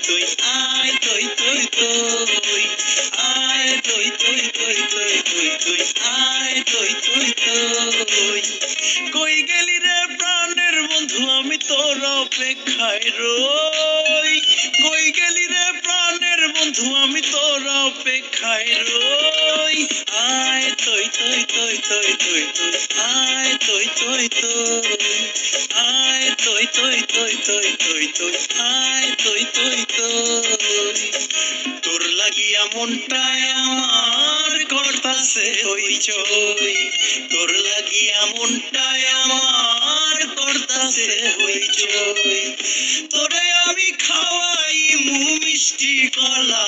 তুই আয় তুই তুই তুই আয় তুই তুই তুই তুই তুই তুই আয় তুই তুই তুই কই গেলি রে প্রাণের বন্ধু আমি তোর অপেক্ষায় রই কই গেলি রে প্রাণের বন্ধু আমি তোর অপেক্ষায় রই আয় তুই তুই তুই তুই তুই তুই আয় তুই তুই তুই আয় তুই তুই তুই তুই তুই তুই আয় তুই তুই তুই তোর লাগিয়া মনটায় আমার করতাছে হইচই তোর লাগিয়া মনটায় আমার করতাছে হইচই তোরে আমি খাওয়াই মিষ্টি কলা